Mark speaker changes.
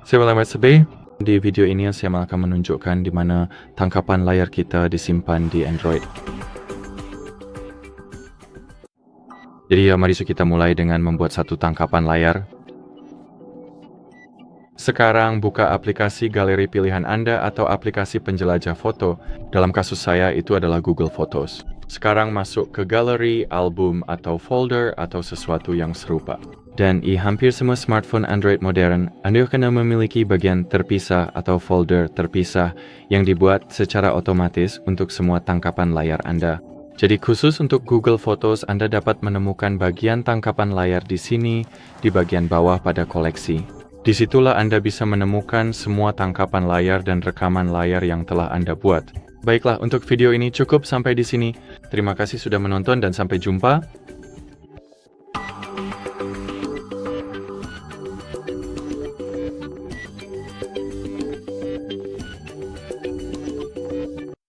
Speaker 1: Selamat sore. Di video ini saya akan menunjukkan di mana tangkapan layar kita disimpan di Android. Jadi mari kita mulai dengan membuat satu tangkapan layar. Sekarang buka aplikasi galeri pilihan Anda atau aplikasi penjelajah foto. Dalam kasus saya itu adalah Google Photos. Sekarang masuk ke galeri, album, atau folder, atau sesuatu yang serupa. Dan di hampir semua smartphone Android modern, Anda akan memiliki bagian terpisah atau folder terpisah yang dibuat secara otomatis untuk semua tangkapan layar Anda. Jadi khusus untuk Google Photos, Anda dapat menemukan bagian tangkapan layar di sini, di bagian bawah pada koleksi. Disitulah Anda bisa menemukan semua tangkapan layar dan rekaman layar yang telah Anda buat. Baiklah, untuk video ini cukup sampai di sini. Terima kasih sudah menonton dan sampai jumpa.